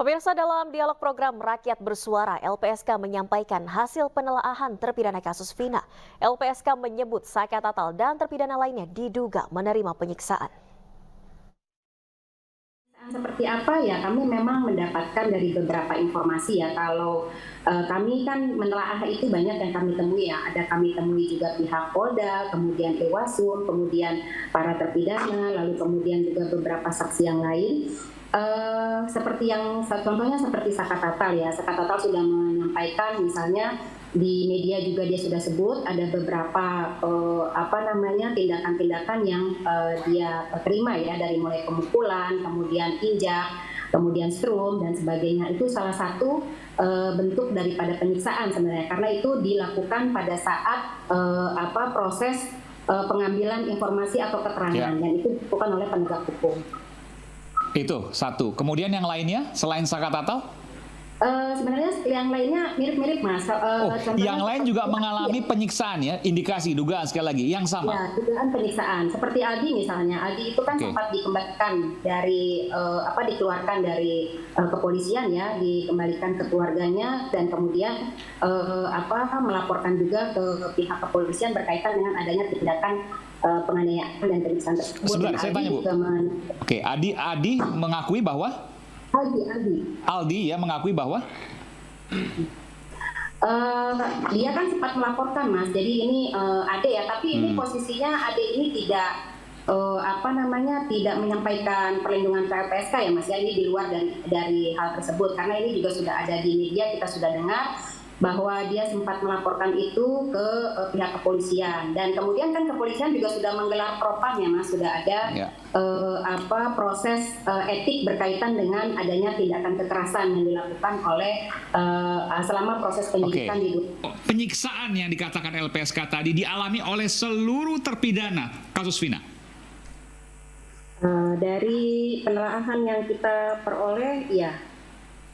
Pemirsa, dalam dialog program Rakyat Bersuara, LPSK menyampaikan hasil penelaahan terpidana kasus Vina. LPSK menyebut Saka Tatal dan terpidana lainnya diduga menerima penyiksaan. Seperti apa ya, kami memang mendapatkan dari beberapa informasi ya. Kalau kami kan menelaah itu banyak yang kami temui ya. Ada kami temui juga pihak Polda, kemudian Irwasum, kemudian para terpidana, lalu kemudian juga beberapa saksi yang lain. Seperti yang contohnya seperti Saka Tatal ya. Saka Tatal sudah menyampaikan misalnya di media juga dia sudah sebut ada beberapa tindakan-tindakan yang dia terima ya, dari mulai pemukulan, kemudian injak, kemudian strum dan sebagainya. Itu salah satu bentuk daripada penyiksaan sebenarnya, karena itu dilakukan pada saat proses pengambilan informasi atau keterangan dan itu dilakukan oleh penegak hukum. Itu satu. Kemudian yang lainnya selain Saka Tatal? Sebenarnya yang lainnya mirip-mirip Mas. Yang lain juga mengalami penyiksaan ya, indikasi, dugaan sekali lagi yang sama. Ya, dugaan penyiksaan. Seperti Aldi misalnya, Aldi itu kan sempat dikembalikan dari dikeluarkan dari kepolisian ya, dikembalikan ke keluarganya dan kemudian melaporkan juga ke pihak kepolisian berkaitan dengan adanya tindakan penganiayaan dan penyiksaan tersebut. Sebentar, saya tanya Bu. Oke, Adi mengakui bahwa Aldi ya mengakui bahwa dia kan sempat melaporkan Mas. Jadi ini Ade ya, tapi ini posisinya Ade ini tidak tidak menyampaikan perlindungan ke LPSK ya Mas ya. Ini di luar dari hal tersebut, karena ini juga sudah ada di media, kita sudah dengar bahwa dia sempat melaporkan itu ke pihak kepolisian, dan kemudian kan kepolisian juga sudah menggelar propam ya Mas, sudah ada proses etik berkaitan dengan adanya tindakan kekerasan yang dilakukan oleh selama proses penyidikan di penyiksaan yang dikatakan LPSK tadi dialami oleh seluruh terpidana kasus Vina. Dari penelaahan yang kita peroleh, ya.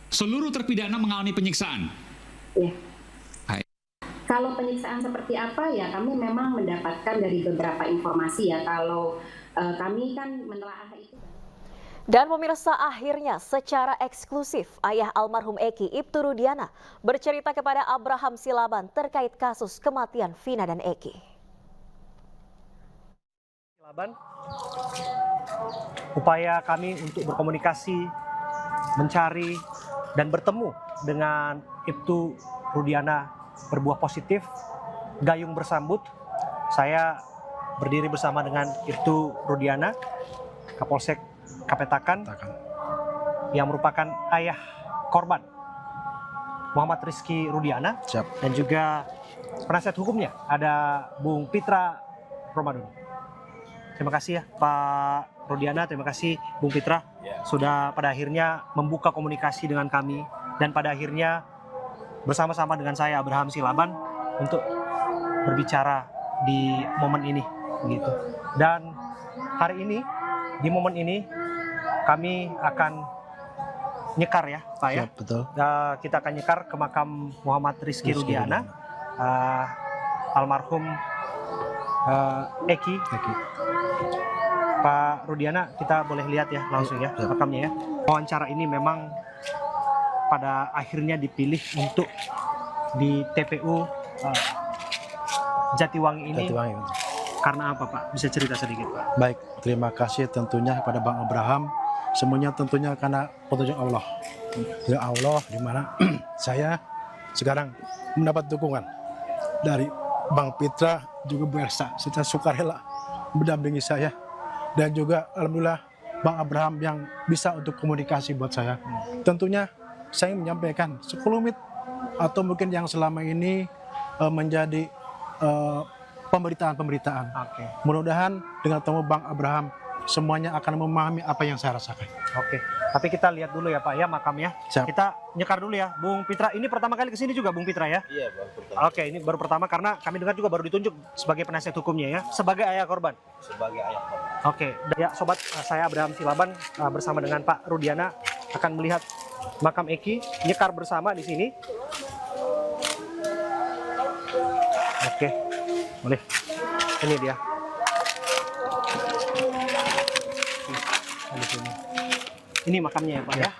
Seluruh terpidana mengalami penyiksaan. Ya. Kalau penyiksaan seperti apa ya, kami memang mendapatkan dari beberapa informasi ya. Kalau kami kan menelaah itu. Dan pemirsa, akhirnya secara eksklusif ayah almarhum Eki, Ibtu Rudiana, bercerita kepada Abraham Silaban terkait kasus kematian Vina dan Eki. Silaban, upaya kami untuk berkomunikasi, mencari dan bertemu dengan Ibtu Rudiana berbuah positif. Gayung bersambut, saya berdiri bersama dengan Ibtu Rudiana, Kapolsek Kapetakan, yang merupakan ayah korban Muhammad Rizky Rudiana. Siap. Dan juga penasihat hukumnya ada Bung Pitra Ramadan. Terima kasih ya Pak Rudiana, terima kasih Bung Pitra sudah pada akhirnya membuka komunikasi dengan kami dan pada akhirnya bersama-sama dengan saya Abraham Silaban untuk berbicara di momen ini begitu. Dan hari ini di momen ini kami akan nyekar ya Pak ya. Betul. Kita akan nyekar ke makam Muhammad Rizky Rudiana, almarhum Eki. Pak Rudiana, kita boleh lihat ya langsung ya makamnya ya. Wawancara ini memang pada akhirnya dipilih untuk di TPU Jatiwangi ini. Karena apa Pak? Bisa cerita sedikit Pak? Baik, terima kasih tentunya kepada Bang Abraham. Semuanya tentunya karena petunjuk Allah. Ya Allah, di mana saya sekarang mendapat dukungan dari Bang Pitra juga Bu Elsa secara sukarela mendampingi saya, dan juga alhamdulillah Bang Abraham yang bisa untuk komunikasi buat saya. Tentunya saya menyampaikan sekelumit atau mungkin yang selama ini menjadi pemberitaan. Mudah-mudahan dengan temu Bang Abraham semuanya akan memahami apa yang saya rasakan. Tapi kita lihat dulu ya Pak ya makamnya. Siap. Kita nyekar dulu ya Bung Pitra. Ini pertama kali kesini juga Bung Pitra ya? Iya, baru pertama. Ini baru pertama karena kami dengar juga baru ditunjuk sebagai penasihat hukumnya ya, sebagai ayah korban. Sebagai ayah korban. Ya sobat, saya Abraham Silaban bersama dengan Pak Rudiana akan melihat makam Eki, nyekar bersama di sini. Boleh. Ini dia. Di sini. Ini makamnya ya Pak ya.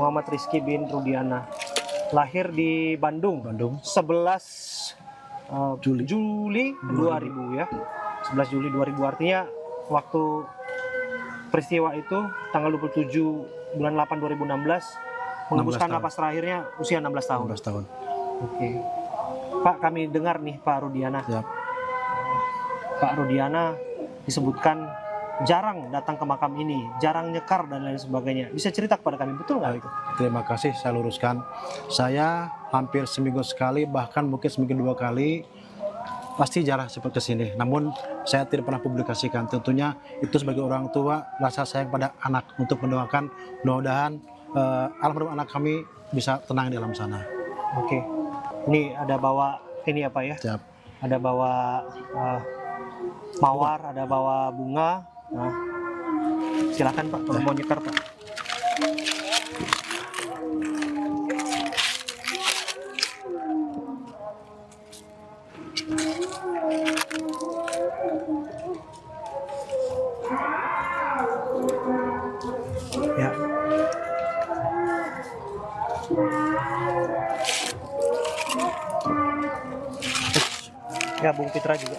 Muhammad Rizky bin Rudiana. Lahir di Bandung. 11 Juli 2000 ya. 11 Juli 2000 artinya waktu peristiwa itu tanggal 27 bulan 8 2016 mengembuskan 16 tahun. napas terakhirnya usia 16 tahun. 16 tahun. Oke. Pak, kami dengar nih Pak Rudiana. Siap. Pak Rudiana disebutkan jarang datang ke makam ini, jarang nyekar dan lain sebagainya. Bisa cerita kepada kami, betul nggak itu? Terima kasih, saya luruskan. Saya hampir seminggu sekali, bahkan mungkin seminggu 2 kali, pasti jarang seperti kesini. Namun saya tidak pernah publikasikan. Tentunya itu sebagai orang tua, rasa sayang pada anak untuk mendoakan mudah-mudahan almarhum anak kami bisa tenang di alam sana. Oke. Ini ada bawa ini apa ya? Siap. Ada bawa mawar, ada bawa bunga. Nah, silakan Pak, kalau mau nyekar Pak. Ya. Ya, Bung Pitra juga.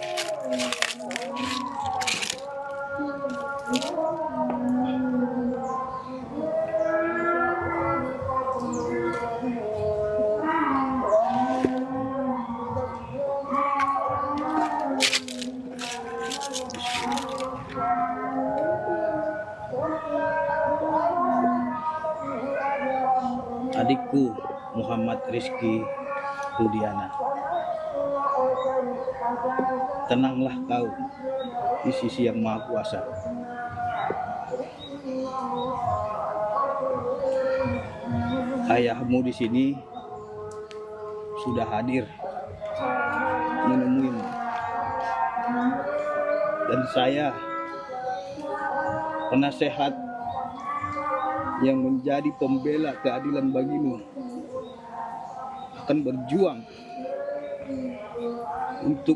Adikku Muhammad Rizky Rudiana, tenanglah kau di sisi Yang Maha Kuasa. Ayahmu di sini sudah hadir menemuimu, dan saya penasehat yang menjadi pembela keadilan bagimu akan berjuang untuk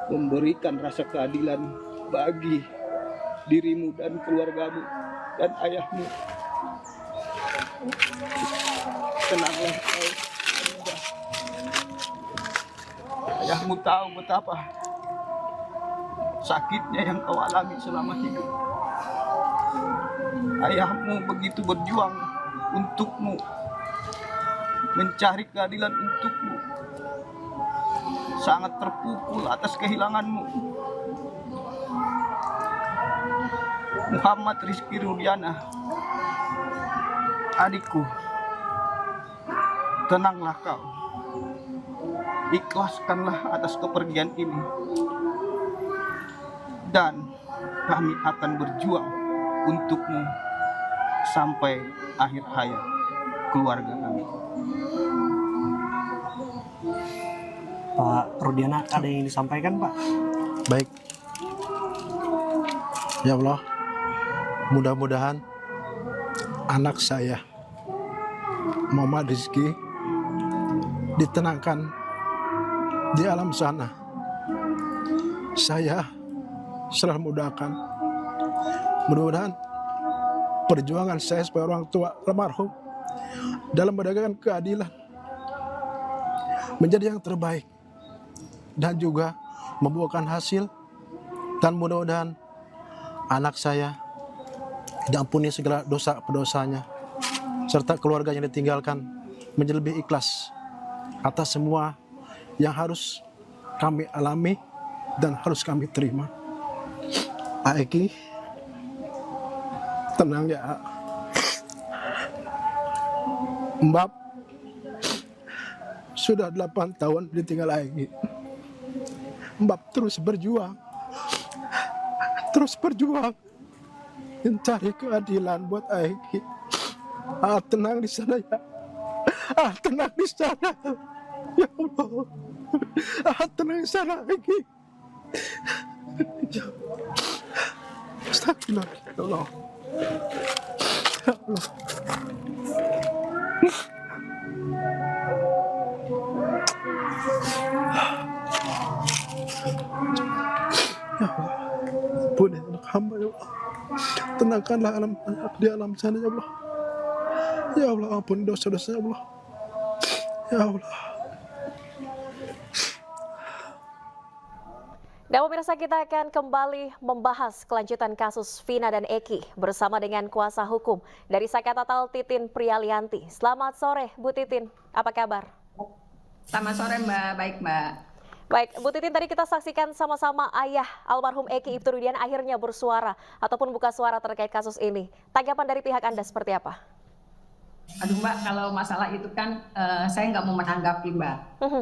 memberikan rasa keadilan bagi dirimu dan keluargamu dan ayahmu. Tenanglah kau. Ayahmu tahu betapa sakitnya yang kau alami selama hidup. Ayahmu begitu berjuang untukmu, mencari keadilan untukmu, sangat terpukul atas kehilanganmu. Muhammad Rizky Rudiana, adikku, tenanglah kau, ikhlaskanlah atas kepergian ini, dan kami akan berjuang untukmu sampai akhir hayat keluarga kami. Pak Rudiana, ada yang disampaikan Pak? Baik. Ya Allah, mudah-mudahan anak saya Muhammad Rizky ditenangkan di alam sana. Saya selalu mendoakan mudah-mudahan perjuangan saya sebagai orang tua almarhum dalam menegakkan keadilan menjadi yang terbaik dan juga membuahkan hasil, dan mudah-mudahan anak saya diampuni segala dosa-dosanya serta keluarga yang ditinggalkan menjadi lebih ikhlas atas semua yang harus kami alami dan harus kami terima. Aiki, tenang ya. Mbak sudah 8 tahun ditinggal Aiki. Mbak terus berjuang mencari keadilan buat Aiki. Tenang di sana ya. Tenang di sana. Ya Allah. Tenang di sana Aiki. Astagfirullah. Ya Allah. Ya Allah. Ya Allah. Ampuni anak hamba ya Allah. Tenangkanlah alam di alam sana ya Allah. Ya Allah, ampuni dosa-dosa ya Allah. Ya Allah. Dan pemirsa, kita akan kembali membahas kelanjutan kasus Vina dan Eki bersama dengan kuasa hukum dari Sakatatal Titin Prialianti. Selamat sore Bu Titin, apa kabar? Selamat sore Mbak, baik Mbak. Baik, Bu Titin, tadi kita saksikan sama-sama ayah almarhum Eki Ibtu Rudiana akhirnya bersuara ataupun buka suara terkait kasus ini. Tanggapan dari pihak Anda seperti apa? Aduh Mbak, kalau masalah itu kan saya nggak mau menanggapi Mbak.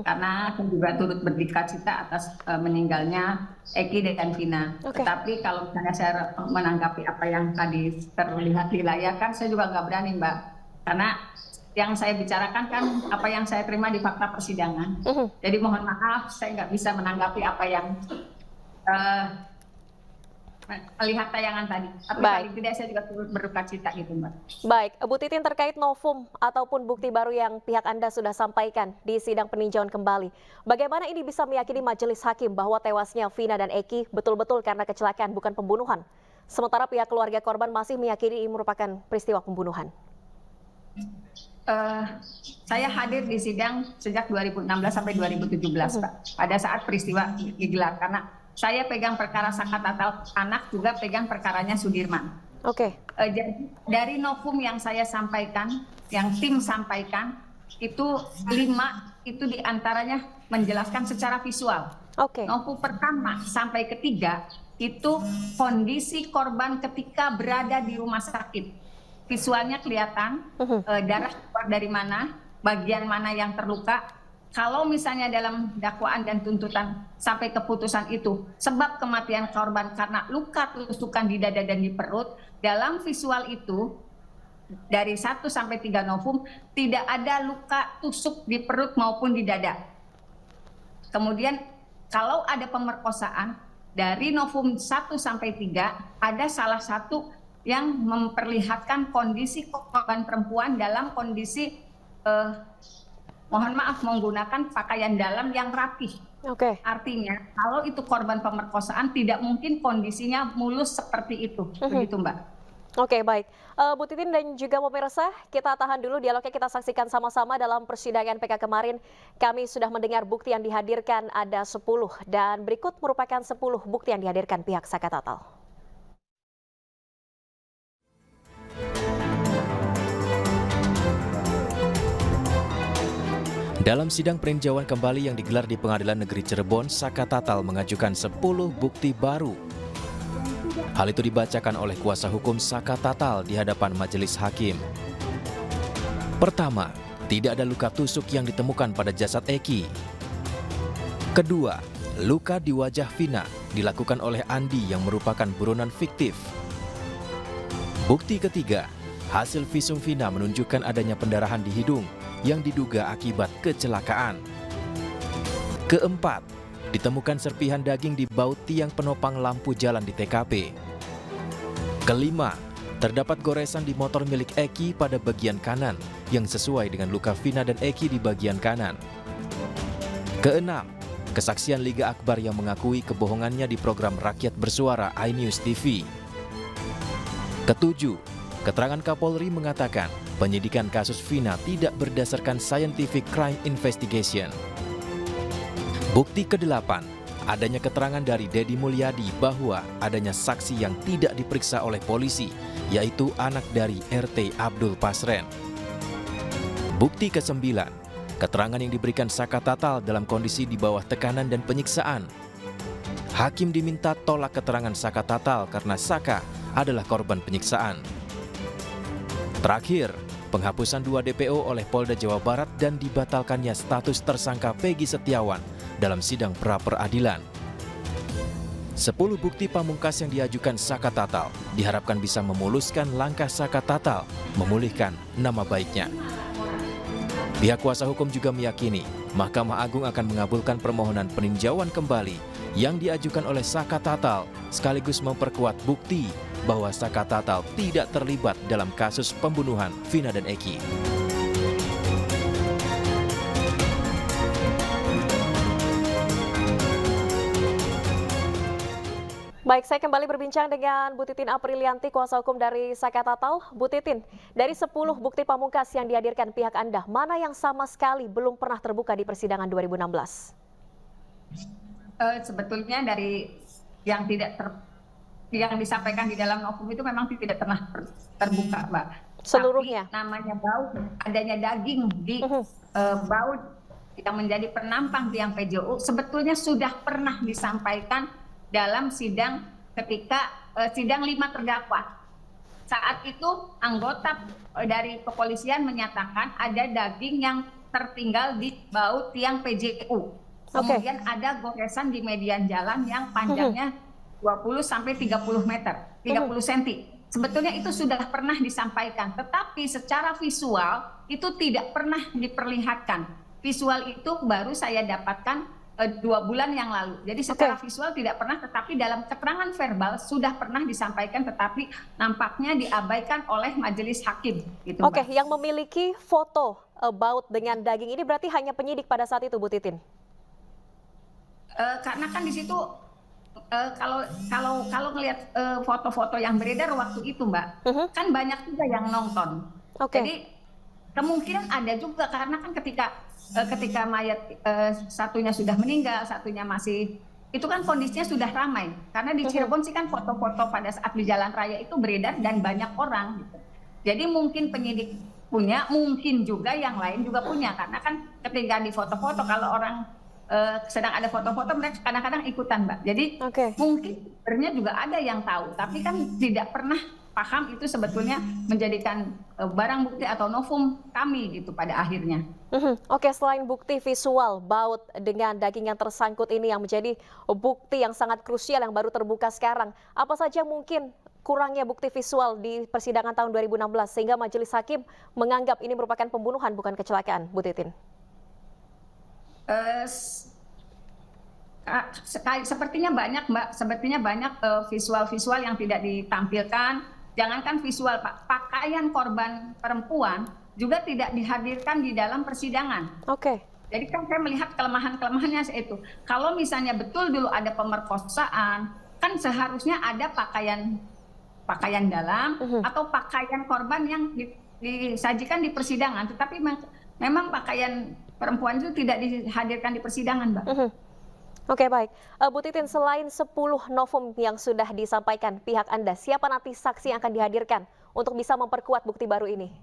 Karena saya juga turut berduka cita atas meninggalnya Eki dan Vina. Tetapi kalau misalnya saya menanggapi apa yang tadi terlihat di layar kan saya juga nggak berani Mbak. Karena yang saya bicarakan kan apa yang saya terima di fakta persidangan. Jadi mohon maaf saya nggak bisa menanggapi apa yang melihat tayangan tadi. Tapi paling tidak saya juga turut berduka cita gitu Mbak. Baik, Bu Titin, terkait novum ataupun bukti baru yang pihak Anda sudah sampaikan di sidang peninjauan kembali. Bagaimana ini bisa meyakini majelis hakim bahwa tewasnya Vina dan Eki betul-betul karena kecelakaan bukan pembunuhan? Sementara pihak keluarga korban masih meyakini ini merupakan peristiwa pembunuhan. Saya hadir di sidang sejak 2016 sampai 2017 Pak. Pada saat peristiwa digelar karena saya pegang perkara Sakatatal anak, juga pegang perkaranya Sudirman. Jadi dari novum yang saya sampaikan, yang tim sampaikan, itu 5 itu diantaranya menjelaskan secara visual. Novum pertama sampai ketiga itu kondisi korban ketika berada di rumah sakit. Visualnya kelihatan darah keluar dari mana, bagian mana yang terluka. Kalau misalnya dalam dakwaan dan tuntutan sampai keputusan itu sebab kematian korban karena luka tusukan di dada dan di perut, dalam visual itu dari 1 sampai 3 novum tidak ada luka tusuk di perut maupun di dada. Kemudian kalau ada pemerkosaan dari novum 1 sampai 3 ada salah satu yang memperlihatkan kondisi korban perempuan dalam kondisi mohon maaf menggunakan pakaian dalam yang rapih. Artinya kalau itu korban pemerkosaan tidak mungkin kondisinya mulus seperti itu. Begitu Mbak. Baik. Bu Titin dan juga pemirsa, kita tahan dulu dialognya, kita saksikan sama-sama dalam persidangan PK kemarin. Kami sudah mendengar bukti yang dihadirkan ada 10 dan berikut merupakan 10 bukti yang dihadirkan pihak Sakatatal. Dalam sidang peninjauan kembali yang digelar di Pengadilan Negeri Cirebon, Sakatatal mengajukan 10 bukti baru. Hal itu dibacakan oleh kuasa hukum Sakatatal di hadapan majelis hakim. Pertama, tidak ada luka tusuk yang ditemukan pada jasad Eki. Kedua, luka di wajah Vina dilakukan oleh Andi yang merupakan buronan fiktif. Bukti ketiga, hasil visum Vina menunjukkan adanya pendarahan di hidung yang diduga akibat kecelakaan. Keempat, ditemukan serpihan daging di baut tiang penopang lampu jalan di TKP. Kelima, terdapat goresan di motor milik Eki pada bagian kanan yang sesuai dengan luka Vina dan Eki di bagian kanan. Keenam, kesaksian Liga Akbar yang mengakui kebohongannya di program Rakyat Bersuara iNews TV. Ketujuh, keterangan Kapolri mengatakan penyidikan kasus Vina tidak berdasarkan scientific crime investigation. Bukti ke-8, adanya keterangan dari Dedi Mulyadi bahwa adanya saksi yang tidak diperiksa oleh polisi, yaitu anak dari RT Abdul Pasren. Bukti ke-9, keterangan yang diberikan Sakatatal dalam kondisi di bawah tekanan dan penyiksaan. Hakim diminta tolak keterangan Sakatatal karena Saka adalah korban penyiksaan. Terakhir, penghapusan 2 DPO oleh Polda Jawa Barat dan dibatalkannya status tersangka Peggy Setiawan dalam sidang pra-peradilan. 10 bukti pamungkas yang diajukan Sakatatal diharapkan bisa memuluskan langkah Sakatatal memulihkan nama baiknya. Pihak kuasa hukum juga meyakini Mahkamah Agung akan mengabulkan permohonan peninjauan kembali yang diajukan oleh Sakatatal sekaligus memperkuat bukti bahwa Sakatatal tidak terlibat dalam kasus pembunuhan Vina dan Eki. Baik, saya kembali berbincang dengan Bu Titin Aprilianti, kuasa hukum dari Saka Tatal. Bu Titin, dari 10 bukti pamungkas yang dihadirkan pihak Anda, mana yang sama sekali belum pernah terbuka di persidangan 2016? Sebetulnya dari yang yang disampaikan di dalam novum itu memang tidak pernah terbuka, Mbak. Seluruhnya? Tapi namanya baut, adanya daging di baut yang menjadi penampang tiang PJU sebetulnya sudah pernah disampaikan dalam sidang ketika sidang 5 terdakwa. Saat itu anggota dari kepolisian menyatakan ada daging yang tertinggal di baut tiang PJU. Kemudian ada goresan di median jalan yang panjangnya 20 sampai 30 meter, 30 cm. Sebetulnya itu sudah pernah disampaikan, tetapi secara visual itu tidak pernah diperlihatkan. Visual itu baru saya dapatkan 2 bulan yang lalu. Jadi secara visual tidak pernah, tetapi dalam keterangan verbal sudah pernah disampaikan, tetapi nampaknya diabaikan oleh majelis hakim. Gitu, Oke, yang memiliki foto baut dengan daging ini berarti hanya penyidik pada saat itu, Bu Titin? Karena kan di situ kalau ngelihat foto-foto yang beredar waktu itu, Mbak, kan banyak juga yang nonton. Jadi kemungkinan ada juga karena kan ketika mayat satunya sudah meninggal, satunya masih, itu kan kondisinya sudah ramai. Karena di Cirebon sih kan foto-foto pada saat di jalan raya itu beredar dan banyak orang. Gitu. Jadi mungkin penyidik punya, mungkin juga yang lain juga punya. Karena kan ketika di foto-foto kalau orang sedang ada foto-foto mereka kadang-kadang ikutan, Mbak. Jadi mungkin sebenarnya juga ada yang tahu, tapi kan tidak pernah paham itu sebetulnya menjadikan barang bukti atau novum kami gitu pada akhirnya. Oke, selain bukti visual baut dengan daging yang tersangkut ini yang menjadi bukti yang sangat krusial yang baru terbuka sekarang, apa saja mungkin kurangnya bukti visual di persidangan tahun 2016 sehingga majelis hakim menganggap ini merupakan pembunuhan bukan kecelakaan, Bu Titin? Sepertinya banyak, Mbak, sepertinya banyak visual-visual yang tidak ditampilkan. Jangankan visual, Pak, pakaian korban perempuan juga tidak dihadirkan di dalam persidangan. Jadi kan saya melihat kelemahan-kelemahannya itu. Kalau misalnya betul dulu ada pemerkosaan, kan seharusnya ada pakaian dalam atau pakaian korban yang disajikan di persidangan. Tetapi memang pakaian perempuan itu tidak dihadirkan di persidangan, Mbak. Oke, baik. Bu Titin, selain 10 novum yang sudah disampaikan pihak Anda, siapa nanti saksi yang akan dihadirkan untuk bisa memperkuat bukti baru ini?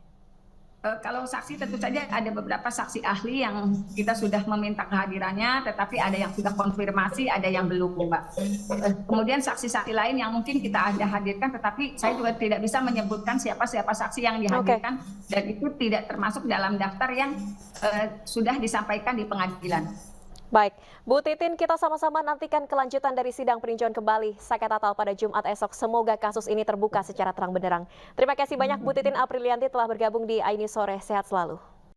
Kalau saksi tentu saja ada beberapa saksi ahli yang kita sudah meminta kehadirannya, tetapi ada yang sudah konfirmasi, ada yang belum, Mbak. Kemudian saksi-saksi lain yang mungkin kita ada hadirkan, tetapi saya juga tidak bisa menyebutkan siapa saksi yang dihadirkan, dan itu tidak termasuk dalam daftar yang sudah disampaikan di pengadilan. Baik, Bu Titin, kita sama-sama nantikan kelanjutan dari sidang peninjauan kembali Saka Tatal pada Jumat esok. Semoga kasus ini terbuka secara terang benderang. Terima kasih banyak Bu Titin Aprilianti telah bergabung di Aini Sore. Sehat selalu.